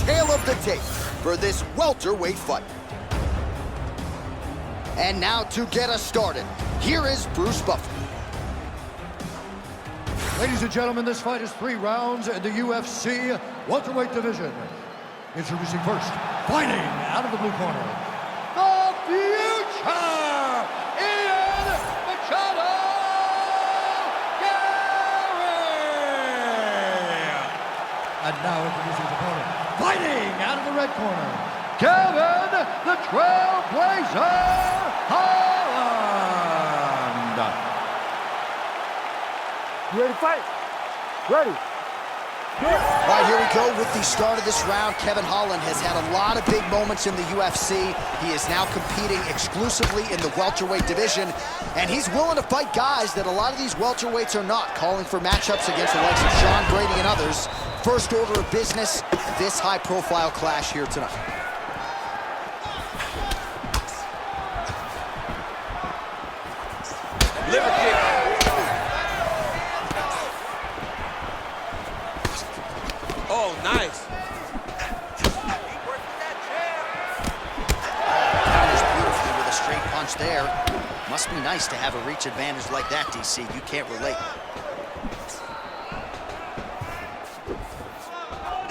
tale of the tape for this welterweight fight. And now to get us started, here is Bruce Buffer. Ladies and gentlemen, this fight is 3 rounds in the UFC welterweight division. Introducing first, fighting out of the blue corner, the future, Machado Garry! And now introducing his opponent, fighting out of the red corner, Kevin the Trailblazer Holland! You ready to fight? Ready. All right, here we go with the start of this round. Kevin Holland has had a lot of big moments in the UFC. He is now competing exclusively in the welterweight division, and he's willing to fight guys that a lot of these welterweights are not, calling for matchups against the likes of Sean Brady and others. First order of business, this high-profile clash here tonight. Liver kick. Oh, nice. Counters beautifully with a straight punch there. Must be nice to have a reach advantage like that, DC. You can't relate.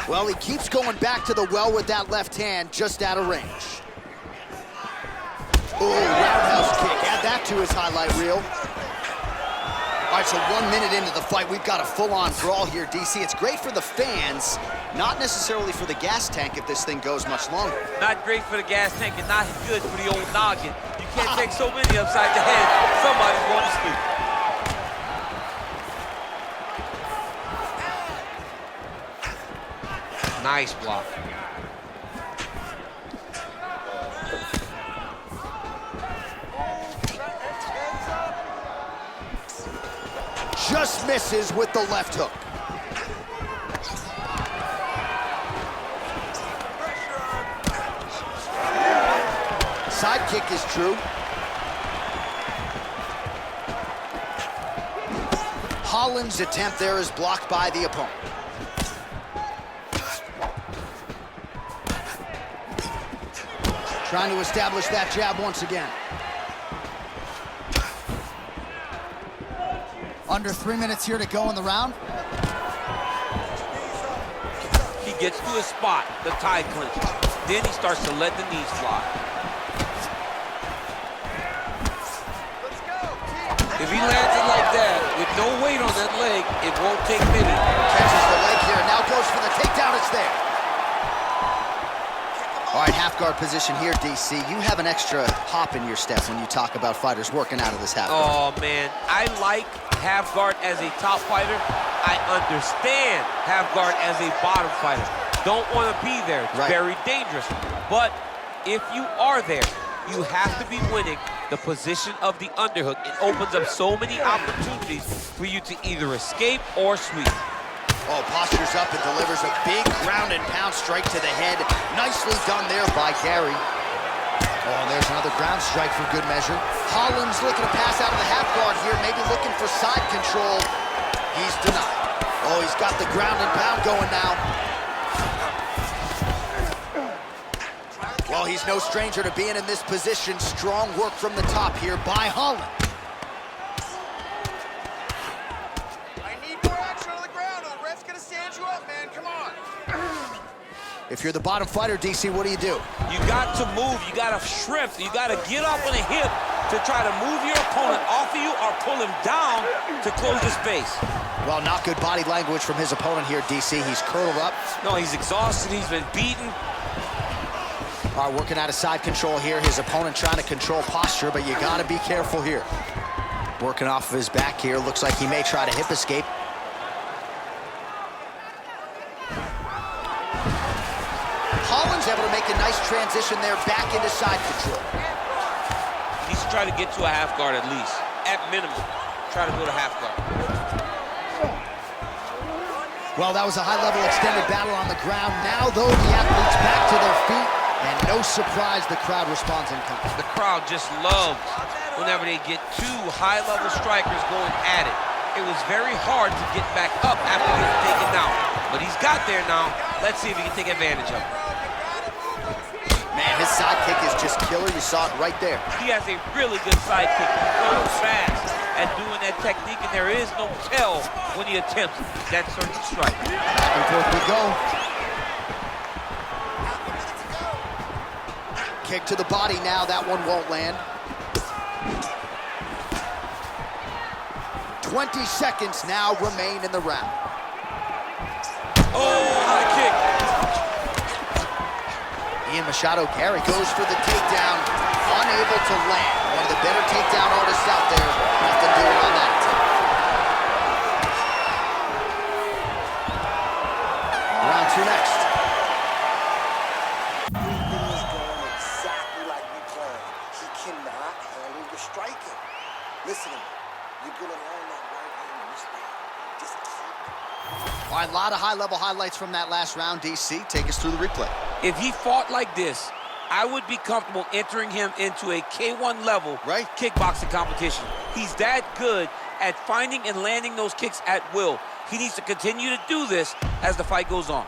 Well, he keeps going back to the well with that left hand, just out of range. Oh, roundhouse kick. Add that to his highlight reel. All right, so 1 minute into the fight, we've got a full-on brawl here, DC. It's great for the fans, not necessarily for the gas tank if this thing goes much longer. Not great for the gas tank and not good for the old noggin. You can't take so many upside the head. Somebody's going to sleep. Nice block. Just misses with the left hook. Side kick is true. Holland's attempt there is blocked by the opponent. Trying to establish that jab once again. Under 3 minutes here to go in the round. He gets to his spot, the tie clinch. Then he starts to let the knees fly. If he lands it like that, with no weight on that leg, it won't take many. Catches the leg here, now goes for the takedown, it's there. All right, half guard position here, DC. You have an extra hop in your step when you talk about fighters working out of this half guard. Oh, man, I like half guard as a top fighter. I understand half guard as a bottom fighter. Don't want to be there. It's very dangerous. But if you are there, you have to be winning the position of the underhook. It opens up so many opportunities for you to either escape or sweep. Oh, postures up and delivers a big ground and pound strike to the head. Nicely done there by Garry. Oh, and there's another ground strike for good measure. Holland's looking to pass out of the half guard here, maybe looking for side control. He's denied. Oh, he's got the ground and pound going now. Well, he's no stranger to being in this position. Strong work from the top here by Holland. If you're the bottom fighter, DC, what do? You got to move, you got to shrimp, you got to get up on a hip to try to move your opponent off of you or pull him down to close the space. Well, not good body language from his opponent here, DC. He's curled up. No, he's exhausted, he's been beaten. All right, working out of side control here. His opponent trying to control posture, but you got to be careful here. Working off of his back here. Looks like he may try to hip escape. Holland's able to make a nice transition there back into side control. He needs to try to get to a half guard at least. At minimum, try to go to half guard. Well, that was a high-level extended battle on the ground. Now, though, the athletes back to their feet, and no surprise, the crowd responds in kind. The crowd just loves whenever they get two high-level strikers going at it. It was very hard to get back up after getting taken out, but he's got there now. Let's see if he can take advantage of it. Man, his side kick is just killer. You saw it right there. He has a really good side kick. He's so fast at doing that technique, and there is no tell when he attempts that certain strike. Back and forth we go. Kick to the body now. That one won't land. 20 seconds now remain in the round. Oh, high kick. Machado Garry goes for the takedown, unable to land. One of the better takedown artists out there. Nothing doing on that attempt. Round 2 next. Everything is going exactly like we planned. He cannot handle your striking. Listen to me. You're going to learn that right hand wristband. Just keep. All right, a lot of high-level highlights from that last round, DC. Take us through the replay. If he fought like this, I would be comfortable entering him into a K1 level kickboxing competition. He's that good at finding and landing those kicks at will. He needs to continue to do this as the fight goes on.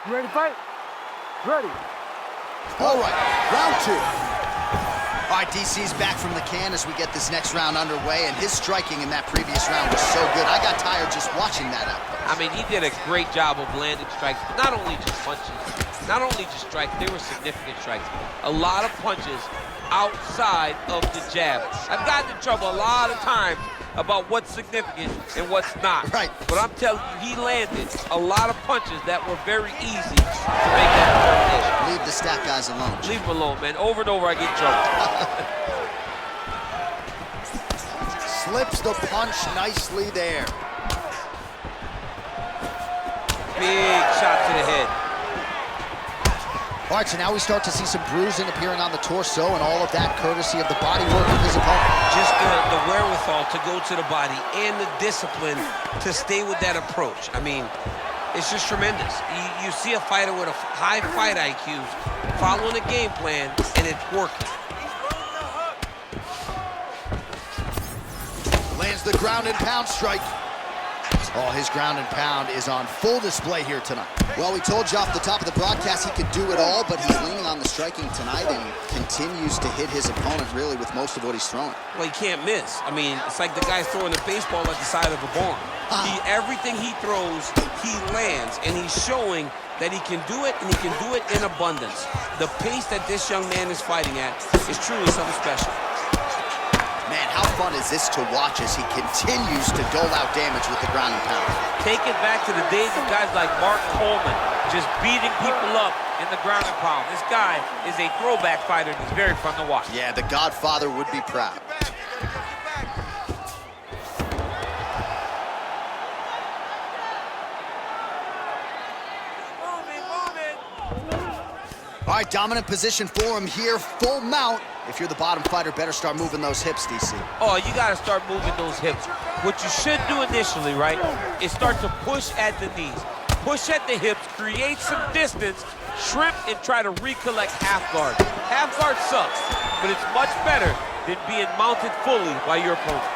You ready to fight? Ready. All right, round 2. All right, DC's back from the can as we get this next round underway, and his striking in that previous round was so good. I got tired just watching that output. I mean, he did a great job of landing strikes, but not only just punches, not only just strikes, they were significant strikes. A lot of punches outside of the jab. I've gotten in trouble a lot of times about what's significant and what's not. Right. But I'm telling you, he landed a lot of punches that were very easy to make that determination. Leave the stat guys alone. Leave him alone, man. Over and over, I get in trouble. Slips the punch nicely there. Big shot to the head. All right, so now we start to see some bruising appearing on the torso, and all of that courtesy of the body work of his opponent. Just the wherewithal to go to the body and the discipline to stay with that approach. I mean, it's just tremendous. You see a fighter with a high fight IQ following a game plan, and it's working. Lands the ground and pound strike. Oh, his ground and pound is on full display here tonight. Well, we told you off the top of the broadcast he could do it all, but he's leaning on the striking tonight and continues to hit his opponent really with most of what he's throwing. Well, he can't miss. I mean, it's like the guy's throwing a baseball at the side of a barn. Everything he throws, he lands, and he's showing that he can do it, and he can do it in abundance. The pace that this young man is fighting at is truly something special. Man, how fun is this to watch as he continues to dole out damage with the ground and pound? Take it back to the days of guys like Mark Coleman, just beating people up in the ground and pound. This guy is a throwback fighter that's very fun to watch. Yeah, the Godfather would be proud. All right, dominant position for him here, full mount. If you're the bottom fighter, better start moving those hips, DC. Oh, you got to start moving those hips. What you should do initially, right, is start to push at the knees. Push at the hips, create some distance, shrimp, and try to recollect half guard. Half guard sucks, but it's much better than being mounted fully by your opponent.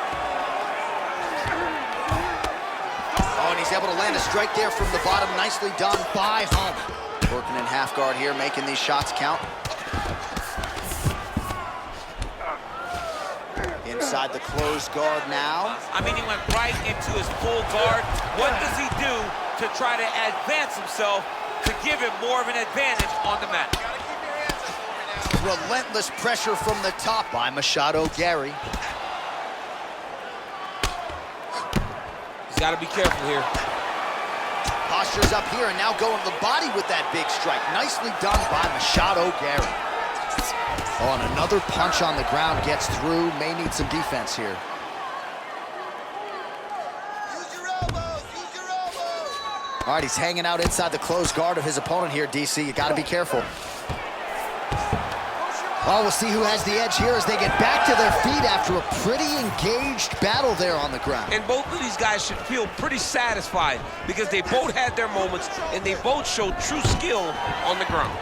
Oh, and he's able to land a strike there from the bottom. Nicely done by Holland. Working in half guard here, making these shots count. Inside the closed guard now. I mean, he went right into his full guard. What does he do to try to advance himself to give him more of an advantage on the mat? Relentless pressure from the top by Machado Garry. He's got to be careful here. Posture's up here and now going to the body with that big strike. Nicely done by Machado Garry. Oh, and another punch on the ground gets through. May need some defense here. Use your elbows, use your elbows. All right, he's hanging out inside the closed guard of his opponent here, DC. You got to be careful. Oh, we'll see who has the edge here as they get back to their feet after a pretty engaged battle there on the ground. And both of these guys should feel pretty satisfied because they both had their moments and they both showed true skill on the ground.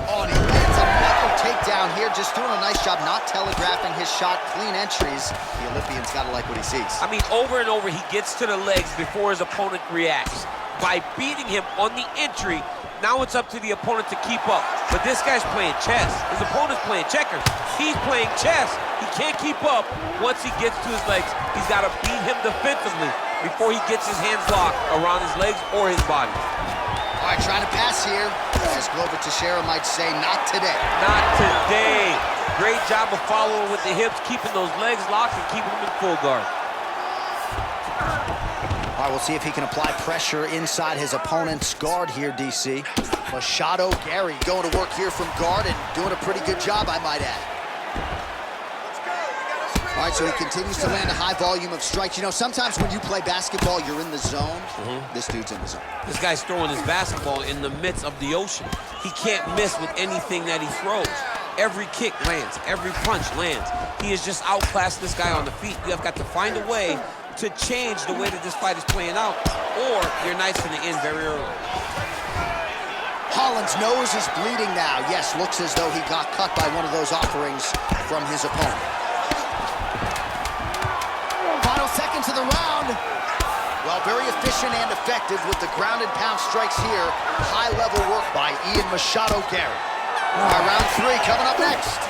Oh, and he lands a knuckle takedown here, just doing a nice job not telegraphing his shot. Clean entries. The Olympian's got to like what he sees. I mean, over and over, he gets to the legs before his opponent reacts. By beating him on the entry, now it's up to the opponent to keep up. But this guy's playing chess. His opponent's playing checkers. He's playing chess. He can't keep up. Once he gets to his legs, he's got to beat him defensively before he gets his hands locked around his legs or his body. All right, trying to pass here. As Glover Teixeira might say, not today. Not today. Great job of following with the hips, keeping those legs locked and keeping them in full guard. All right, we'll see if he can apply pressure inside his opponent's guard here, DC. Machado Garry going to work here from guard and doing a pretty good job, I might add. All right, so he continues to land a high volume of strikes. You know, sometimes when you play basketball, you're in the zone. This dude's in the zone. This guy's throwing his basketball in the midst of the ocean. He can't miss with anything that he throws. Every kick lands, every punch lands. He has just outclassed this guy on the feet. You have got to find a way to change the way that this fight is playing out, or your night's gonna end very early. Holland's nose is bleeding now. Yes, looks as though he got cut by one of those offerings from his opponent. Final seconds of the round. Well, very efficient and effective with the ground and pound strikes here. High-level work by Ian Machado Garry. All right, round 3 coming up next.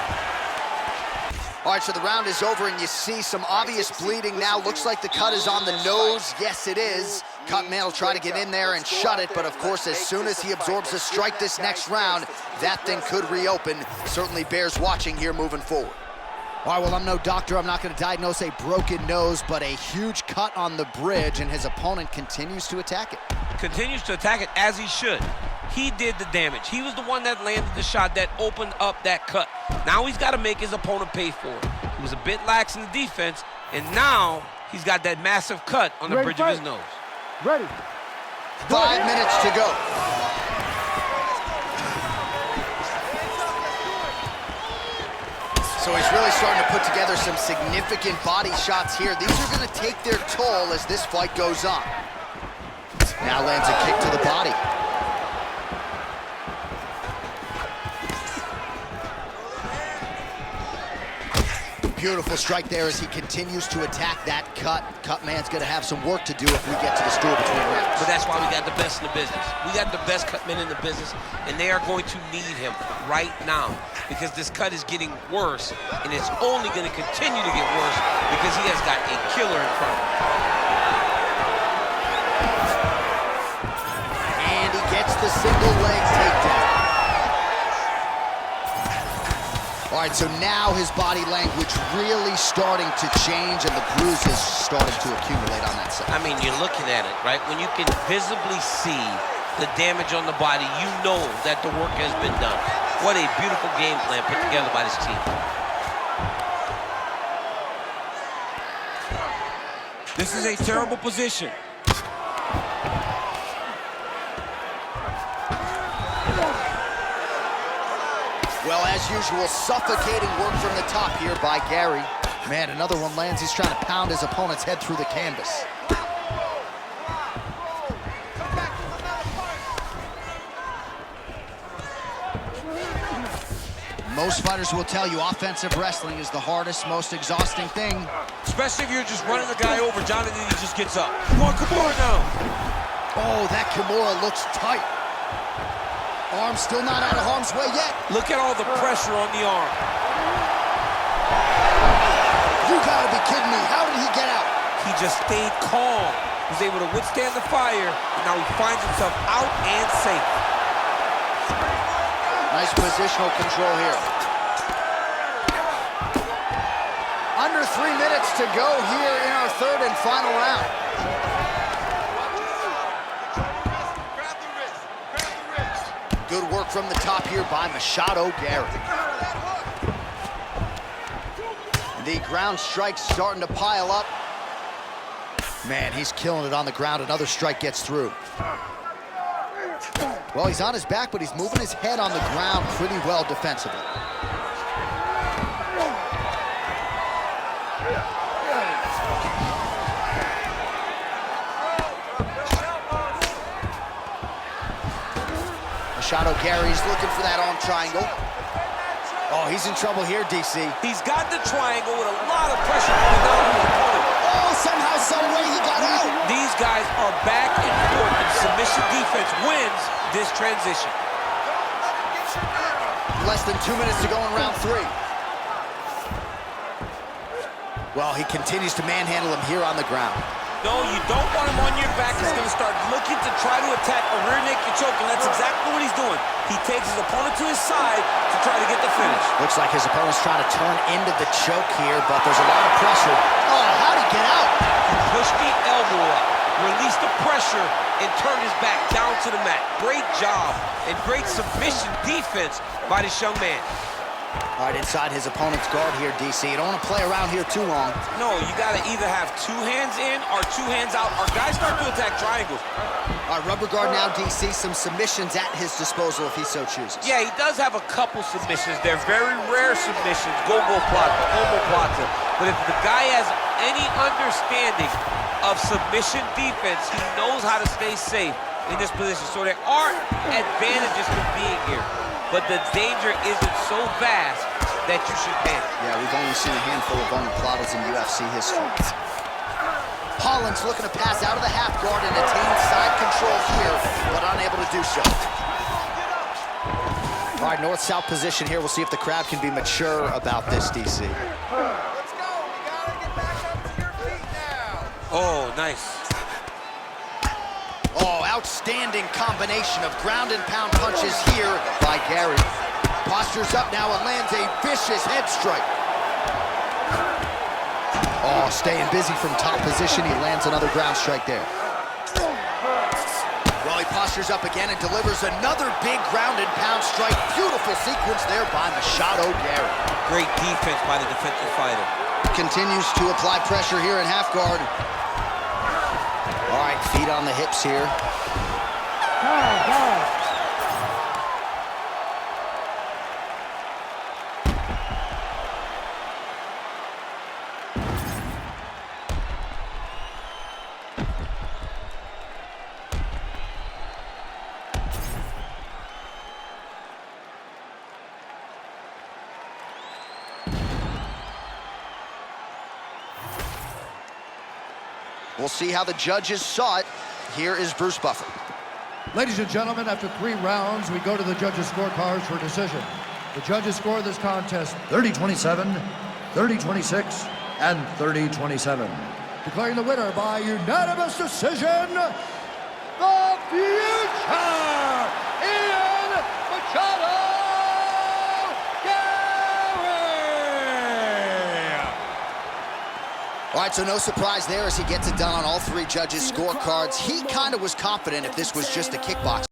All right, so the round is over, and you see some obvious bleeding now. Looks like the cut is on the nose. Yes, it is. Cutman will try to get in there and shut it, but of course, as soon as he absorbs a strike this next round, that thing could reopen. Certainly bears watching here moving forward. All right, well, I'm no doctor. I'm not going to diagnose a broken nose, but a huge cut on the bridge, and his opponent continues to attack it. Continues to attack it as he should. He did the damage. He was the one that landed the shot that opened up that cut. Now he's got to make his opponent pay for it. He was a bit lax in the defense, and now he's got that massive cut on the bridge of his nose. Ready. 5 minutes to go. So he's really starting to put together some significant body shots here. These are going to take their toll as this fight goes on. Now lands a kick to the body. Beautiful strike there as he continues to attack that cut. Cutman's going to have some work to do if we get to the stool between rounds. But that's why we got the best in the business. We got the best cutmen in the business, and they are going to need him right now because this cut is getting worse, and it's only going to continue to get worse because he has got a killer in front of him. And he gets the single leg takedown. All right, so now his body language really starting to change and the bruises starting to accumulate on that side. I mean, you're looking at it, right? When you can visibly see the damage on the body, you know that the work has been done. What a beautiful game plan put together by this team. This is a terrible position. Well, as usual, suffocating work from the top here by Garry. Man, another one lands. He's trying to pound his opponent's head through the canvas. Most fighters will tell you offensive wrestling is the hardest, most exhausting thing. Especially if you're just running the guy over, Jonathan, he just gets up. Come on, Kimura now. Oh, that Kimura looks tight. Arm still not out of harm's way yet. Look at all the pressure on the arm. You gotta be kidding me. How did he get out? He just stayed calm. He was able to withstand the fire, and now he finds himself out and safe. Nice positional control here. Under 3 minutes to go here in our third and final round. Good work from the top here by Machado Garry. The ground strikes starting to pile up. Man, he's killing it on the ground. Another strike gets through. Well, he's on his back, but he's moving his head on the ground pretty well defensively. Machado Garry's looking for that arm triangle. Oh, he's in trouble here, DC. He's got the triangle with a lot of pressure going down on his opponent. Oh, somehow, some way he got out. These guys are back and forth, and submission defense wins this transition. Less than 2 minutes to go in round 3. Well, he continues to manhandle him here on the ground. No, you don't want him on your back. He's going to start looking to try to attack a rear naked choke, and that's exactly what he's doing. He takes his opponent to his side to try to get the finish. Looks like his opponent's trying to turn into the choke here, but there's a lot of pressure. Oh, how'd he get out? He pushed the elbow up, released the pressure, and turned his back down to the mat. Great job and great submission defense by this young man. All right, inside his opponent's guard here, DC. You don't want to play around here too long. No, you got to either have 2 hands in or 2 hands out, or guys start to attack triangles. All right, rubber guard now, DC. Some submissions at his disposal if he so chooses. Yeah, he does have a couple submissions. They're very rare submissions, go-go plata, omoplata. But if the guy has any understanding of submission defense, he knows how to stay safe in this position. So there are advantages to being here, but the danger isn't so vast that you should panic. Yeah, we've only seen a handful of omoplatas in UFC history. Holland's looking to pass out of the half guard and attain side control here, but unable to do so. All right, north-south position here. We'll see if the crowd can be mature about this, DC. Let's go. We gotta get back up to your feet now. Oh, nice. Oh, outstanding combination of ground and pound punches here by Garry. Postures up now and lands a vicious head strike. Oh, staying busy from top position. He lands another ground strike there. Well, he postures up again and delivers another big ground and pound strike. Beautiful sequence there by Machado Garry. Great defense by the defensive fighter. Continues to apply pressure here in half guard. All right, feet on the hips here. We'll see how the judges saw it. Here is Bruce Buffer. Ladies and gentlemen, after 3 rounds, we go to the judges' scorecards for decision. The judges score this contest 30-27, 30-26, and 30-27. Declaring the winner by unanimous decision, the future, Machado Garry! All right, so no surprise there as he gets it done on all 3 judges' scorecards. He kind of was confident if this was just a kickbox.